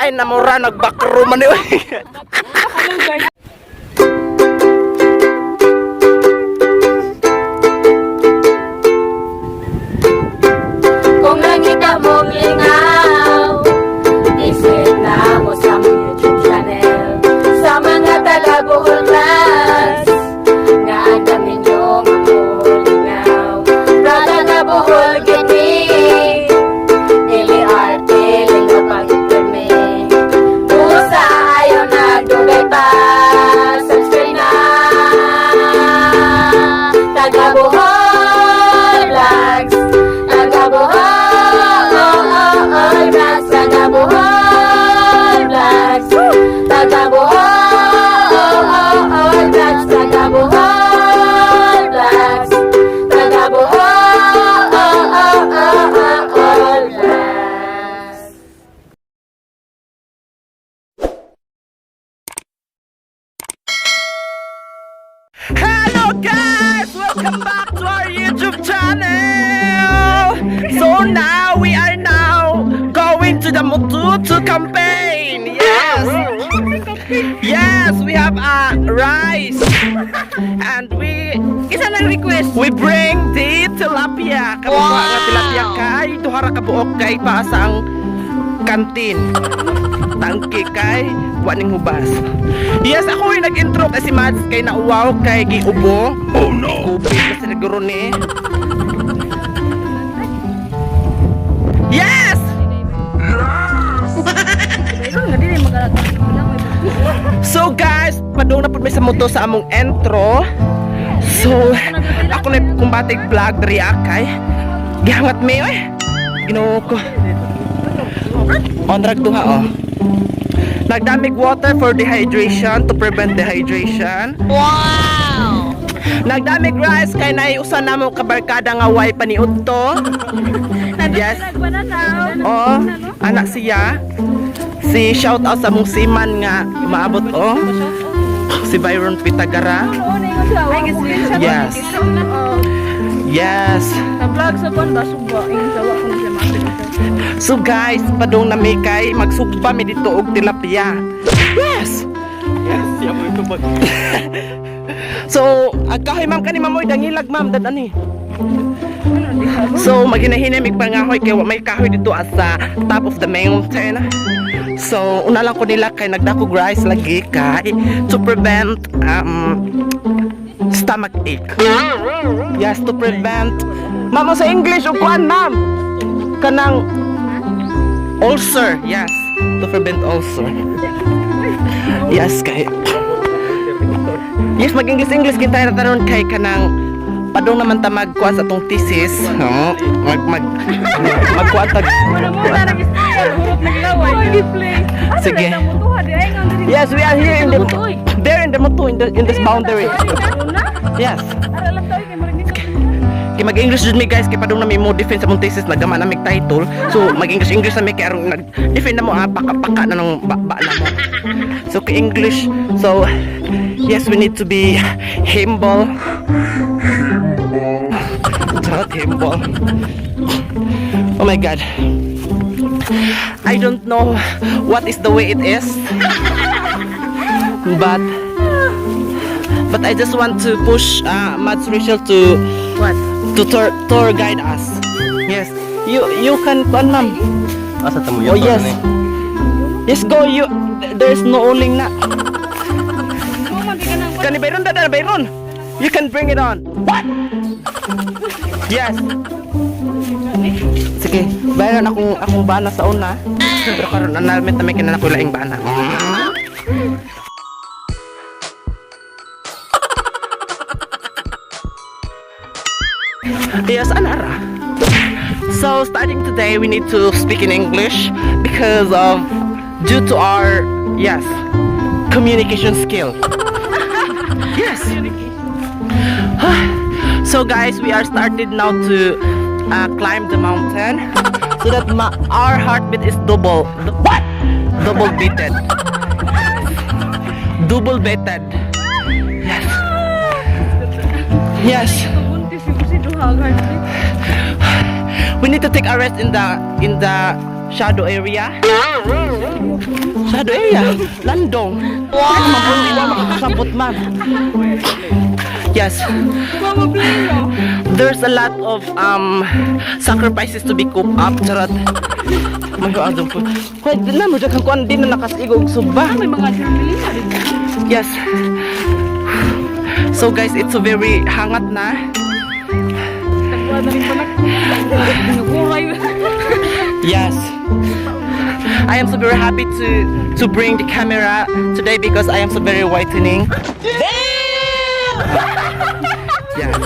ay namura nagbakro man eh. Kung nakita mong lingaw, visit na mo sa among YouTube channel. Sa mga taga-Bohol class, nga ang dami nyo mamulingaw. Brother na Bohol gini, dili arte, lilo pag-interme. Usa ayaw nagdugay pa, subscribe na. Taga-Bohol vlogs, Taga-Bohol vlogs, Taga-Bohol vlogs, Taga-Bohol vlogs, Taga-Bohol vlogs, Taga-Bohol vlogs. Hello guys! Welcome back to our YouTube channel! So now we are going to the Mututu campaign! Yes! Yes, we have rice! And isa nang request, we bring the tilapia! Kabuha nga tilapia kay duhara ka buok kay pasang kantin. Tangki kay waning hubas. Yes, ako yung nag-intro kasi Mads kay nauwaw kay giubo. Oh no. Kubit kasi naguro ni. Yes. So guys, padung na pud may sa moto sa among intro. So ako na kumbatig vlog diri akay. Gihangat mi oy. Ginoo ko. On drag duha oh. Nagdamig water for dehydration to prevent dehydration. Wow! Nagdamig rice kay naiusan namo kabarkada nga way paniudto. Yes. Oh, anak siya. Si shout out sa mong siman nga maabot oh. Si Byron Pitagara. Yes. Yes. Vlog sa kon ba suba in sawa kun siya makita. So guys, padung na may kay magsugba mi dito og tilapia. Yes. Yes, siya mo ito bag. So, agkahoy ma'am kani mamoy dangilag ma'am dadani. So, maghinahina mig pangahoy kay wa may kahoy dito sa top of the mountain. So, una lang ko nila kay nagdakog rice lagi kay to prevent stomach ache. Yes, to prevent. Ma'am, sa English o kuan ma'am? Kanang ulcer. Yes, to prevent ulcer. Yes, kay. Yes, mag-English kita na taron kay kanang padung naman ta magkuha sa atong thesis. Magkuha tag. Sige. Yes, we are here in the moto in this boundary. Yes. Kay mag-English jud mi guys kay padung na mi mo defend sa mong thesis nagama na mig title. So mag-English na mi kay aron nag-defend na mo paka-paka na nang ba na mo. So kay English. So yes, we need to be humble. Humble. Oh my god. I don't know what is the way it is. But I just want to push Mads Rachel to What? to tour guide us. Yes. You can ma'am. Asa tamo Oh yes. Yes, go you. There's no uling na. Kani Byron dada Byron. You can bring it on. What? Yes. Sige, Byron akong bana sa una. Pero karon analmet na may kinana ko laing bana. Yes, Anara. So starting today we need to speak in English because of due to our communication skill. Yes. So guys, we are started now to climb the mountain so that our heartbeat is double. What? Double beaten. Double beaten. Yes. Yes. We need to take a rest in the shadow area. Shadow area. Landong. Wow. Makakasabot man. Yes. There's a lot of sacrifices to be cooped up. Charot. May adong po. Hoy, di na mo daghang kuan din na nakasigog suba. May mga adrenaline na rin. Yes. So guys, it's so very hangat na. Tagwa na rin pa Naguray. Yes. I am so very happy to bring the camera today because I am so very whitening. Yes.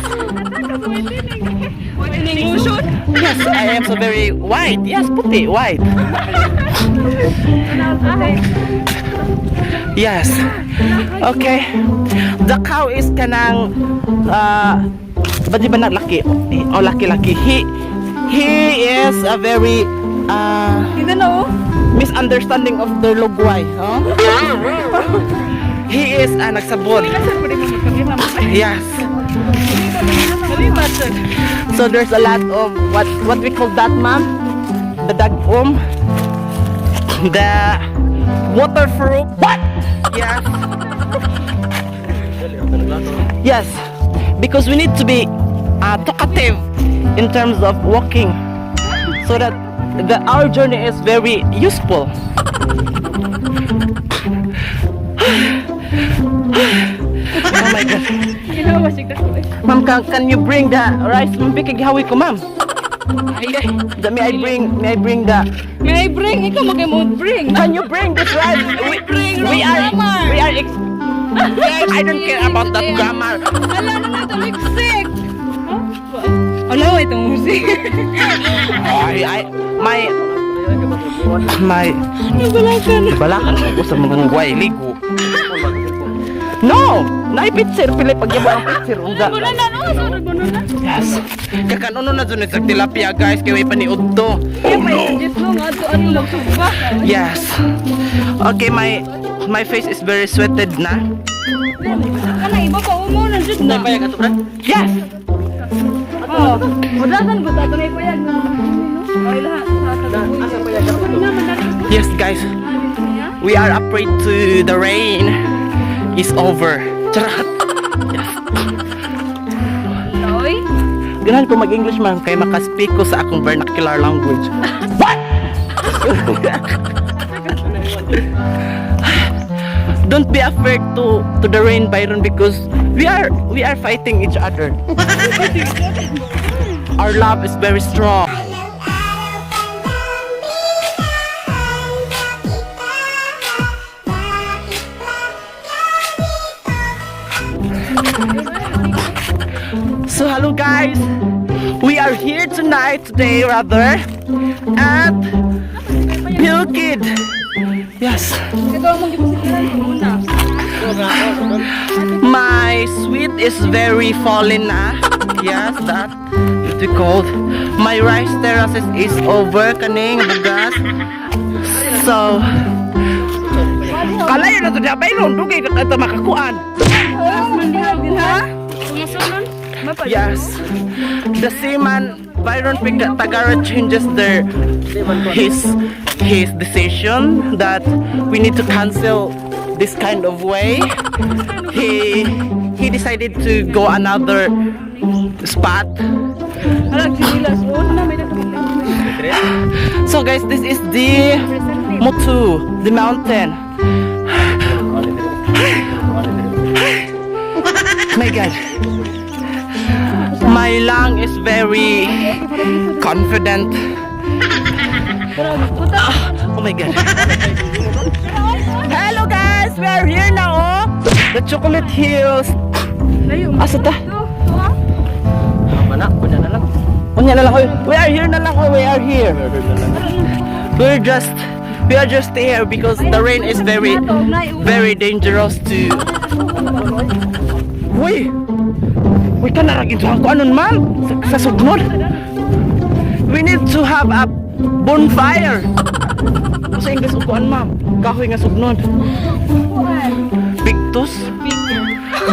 Whitening motion. Yes, I am so very white. Yes, puti, white. Yes. Okay. The cow is kanang ba di ba na laki? Oh, laki. He is a very Hindi na misunderstanding of the lugway, huh? He is nagsabot. Yes. So there's a lot of what we call that, ma'am? The dagom. The water fruit. What? Yes. Yes. Because we need to be talkative in terms of walking, so that our journey is very useful. Oh my God. Ma'am, can you bring the rice? Bikig hawi ko, ma'am. May I bring the... May I bring? Ikaw mag-bring. Can you bring this rice? We are I don't care about that grammar. Ala na ito, liksik. Ala, itong musik. Balakan ko sa mga guway ligo. No! Naipitsir, pili pagyabo ang pitsir. Yes. Kakanono na dun sa tilapia, guys. Kaya may paniod to. Yes. Okay, my face is very sweated na. Kana iba pa umo na jud na. Payag ato, Brad? Yes! Oh, mudasan ko tato na ipayag na. Ay lahat sa Yes, guys. We are afraid to the rain is over. Charot. Yes. Oy. Ganahan ko mag-English man kay makaspeak ko sa akong vernacular language. What? Don't be afraid to the rain, Byron, because we are fighting each other. Our love is very strong. So hello guys, we are here today rather at Pilkid. Yes. My sweet is very fallen na. Yes, that is called. My rice terraces is over kaning bugas. So kalayo na to diya Byron, dugay ka ito makakuan. Yes, the seaman Byron Tagara changes his decision that we need to cancel this kind of way. He decided to go another spot. So guys, this is the Motu, the mountain. My God. My lung is very confident. Oh my God. Hello guys, we are here now. Oh. The Chocolate Hills. Asa ta? Unya na lang. We are here na lang. We are here. We are just here because the rain is very dangerous to. We can not get to anon man sa sugnod. We need to have a bonfire. Sa English upuan, ma'am. Kahoy nga sugnod. Pictus?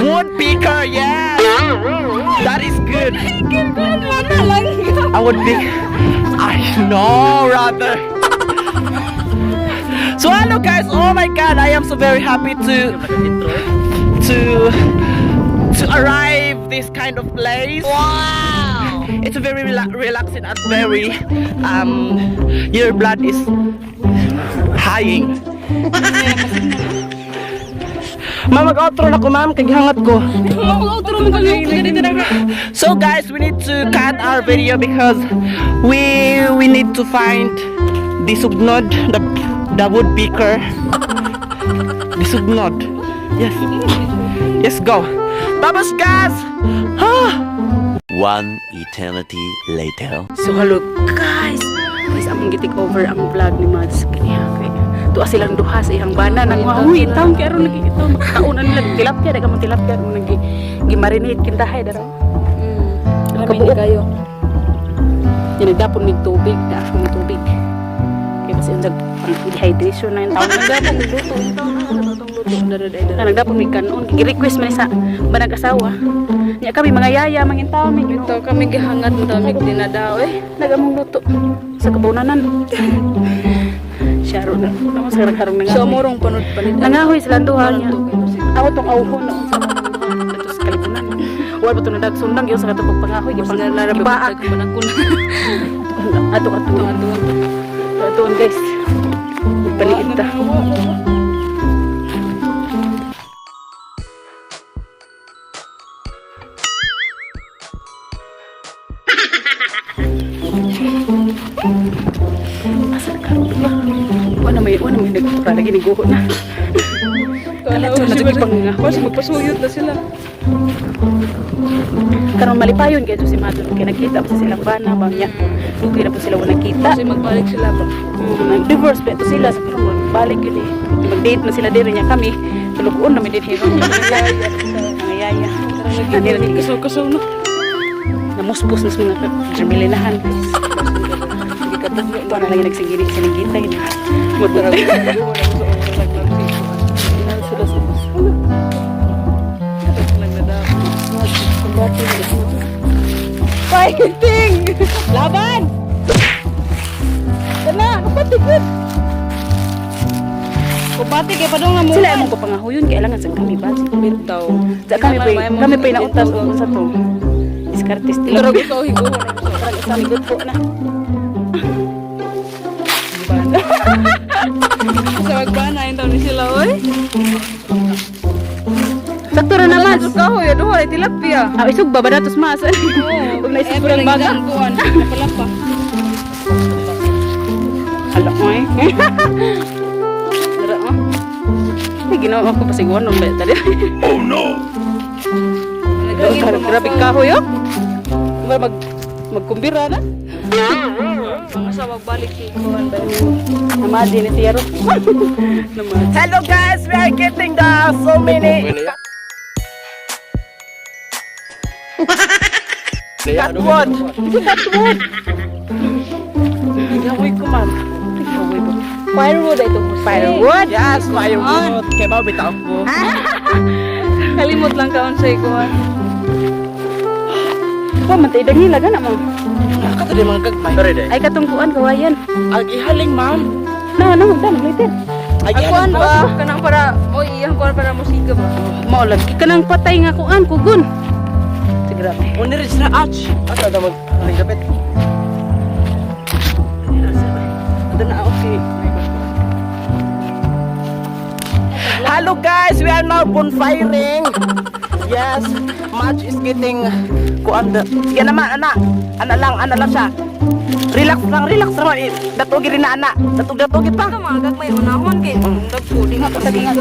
Wood picker, yes! That is good. I would pick. I know, rather. So hello guys, oh my god, I am so very happy to arrive this kind of place. Wow! It's very relaxing and very your blood is high. Ma'am, mag-outro na ko ma'am, kaghangat ko. So guys, we need to cut our video because we need to find the sugnod, the wood picker. The sugnod. Yes. Yes, go. Babas guys. One eternity later. So hello guys. Guys, among gitik over ang vlog ni Mads. Kaya tuwa silang duha sa ihang bana nang mahuwi taon kaya ron lagi ito. Kaunan nila tilapia daga mo tilapia ron lagi gimarinate kintahay daro. Kabuok kayo. Yan nagdapon mig tubig, daapon mig tubig. Kaya kasi ang dehydration na yung taon nagdapon mig luto. Nagdapon mig kanon. Gi-request man sa banag asawa. Nya kami mga yaya mangin taon mig ito kami gihangat mo damig dinadaw nagamong luto sa kabunanan. Syaro na. Naman sa harang nga. So morong panod panit. Nangahoy silang duha niya. Ako tong auhon na sa dito sa kalibunan. Wala ba ito na dagsundang yung sa katupag pangahoy. Gibaak. Ato. Atuan guys. Paliit ta. Wala may nagpura lagi niguho na. Kasi magpasuyod na sila. Karong malipayon kaya si Madon kaya nagkita pa silang bana ba niya. Okay na po sila wala nakita. Kasi magbalik sila pa. Nag-divorce pa ito sila sa karong balik yun eh. Mag-date na sila din niya kami. Tulugoon namin din hero. Mga yaya. Nanira din kasaw-kasaw no. Namuspos na sa mga germilinahan. Ito na lagi nagsigitay na. Magdarag. Fighting! Laban! Kana, kapatid good. Kupati kay padong nga mo. Sila among papangahoyon kay alangan sa kami ba? Bitaw. Sa kami pa inautas sa to. Diskartes tila. Pero ikaw higo. Parang isang higot po na. Sa magbanayin daw ni sila, oy. Sakto na naman. Sa kahoy, aduho, ay tilapia. Isug ba ba datos mas? Huwag na isug kurang baga. Napalapa. Hala mo eh. Dara mo. Ay, ginawa ako pasiguan nung bayat tadi. Oh no! Grabe kahoy, oh. Magkumbira na. Masa magbalik si Kuan ba? Namadi ni Tiro. Hello guys, we are getting the so many catwood. Catwood. Tingaway ko man. Tingaway ba? Firewood ito. Firewood? Yes, firewood. Kaya ba bitaw ko? Kalimot lang kaon sa Kuan. Oh, matay dagila ka naman. Kato di mga gagmay. Ay katungkuan kawayan. Agihaling ma'am. No, litin. Kuan ba? Kanang para iyang kuan para musika ba? Mao lagi kanang patay nga kuan kugon. Sigura. Unir sa ach. Asa da mag ligapit. Ada na okay. Hello guys, we are now bonfiring. Yes, Madge is getting kuanda. Sige naman, anak lang siya. Relax lang. Datugi rin na anak. Datugi pa. Magag may unahon kay dagpudi nga patagi nga.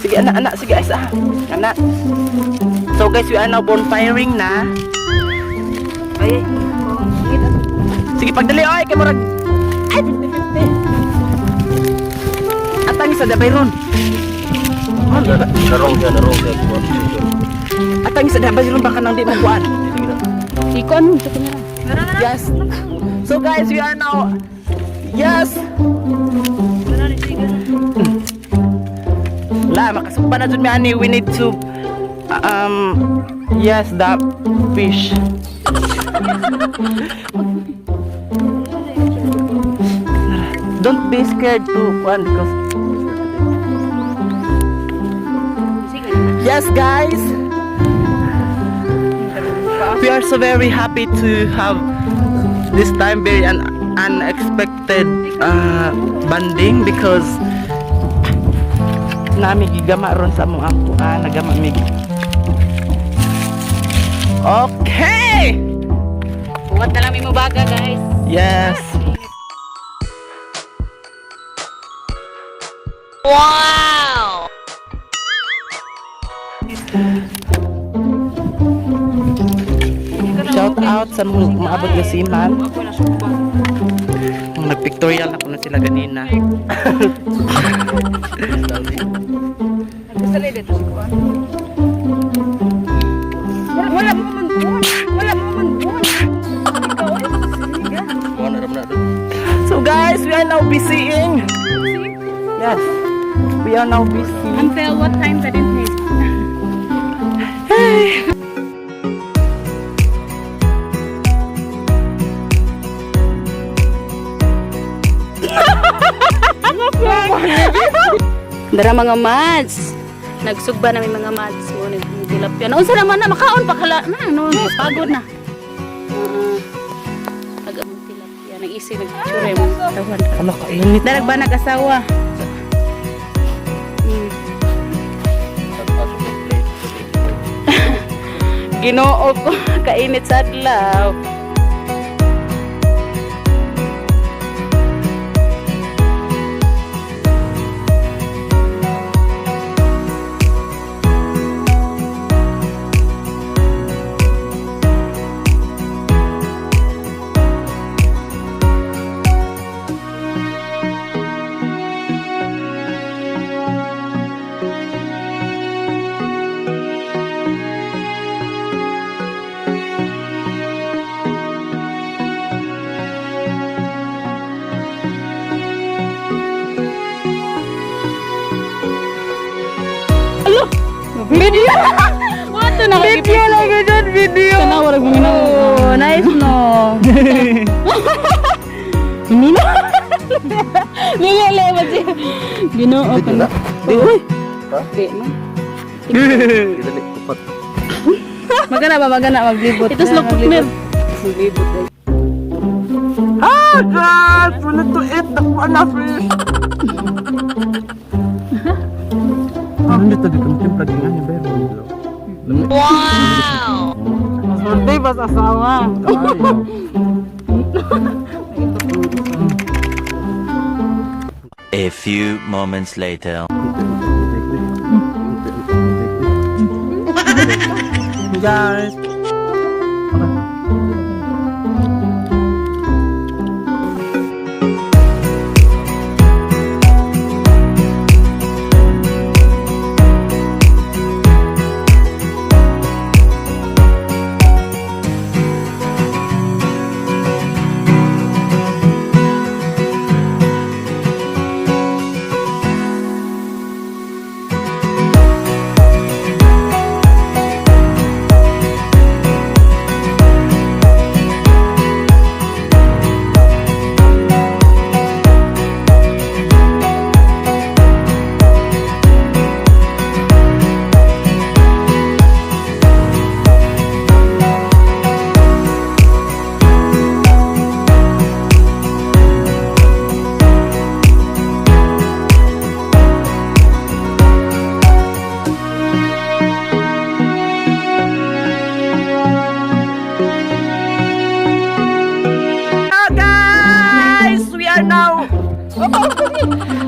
Sige anak, sige isa. Anak. So guys, we are now bonfiring na. Ay. Sige pagdali oy kay murag. Ay, atang sa dabay ron. Narong ka. Atang sa dabay ron baka nang di mo kuan. Ikon sa kanya. Yes. So guys, we are now. Yes. La, makasukba na dun mi ani. We need to yes, the fish. Don't be scared to kuan because Yes, guys. We are so very happy to have this time very unexpected banding because nami gigama ron sa mong ako nagama mig. Okay. Buhat na lang may mabaga, guys. Yes. Wow! Shout out sa mga maabot nga siman. Ako na suba. Nag-pictorial na ko na sila ganina. Nagkasalay dito si Kuan. Wala mo man buwan. Wala mo man buwan. Ikaw ay So guys, we are now busying. Yes. We are now busy. Until what time that it is? Dara mga mads. Nagsugba na may mga mads mo tilapia. Unsa naman na makaon pa kala na no pagod na. Agabong tilapia nag-isig nagtsure mo tawan. Ano kainit? Darag ba nag-asawa? Ginoo ko kainit sa adlaw. Video! What na video lagi dyan, video! Sana warag mo minaw. Oh, nice no. Minino? Nilele ba siya? Ginoo ka na. Uy! Di man. Magana ba? Magana maglibot. Ito slow cooker. Maglibot eh. Ah, guys! We need to eat the banana fish! Hindi tadi kemungkinan lagi ngani bebe. Wow! Maswerte pas asawa. A few moments later. Guys.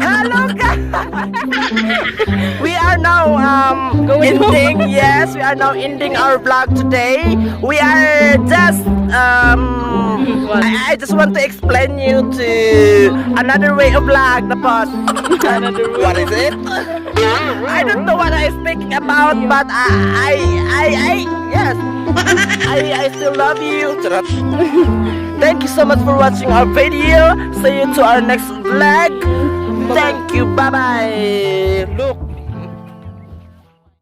Hello guys! We are now ending. Yes, we are now ending our vlog today. We are just I just want to explain you to another way of vlog. What is it? I don't know what I'm speaking about, but yes, I still love you. Thank you so much for watching our video. See you to our next vlog. Thank you. Bye bye. Look.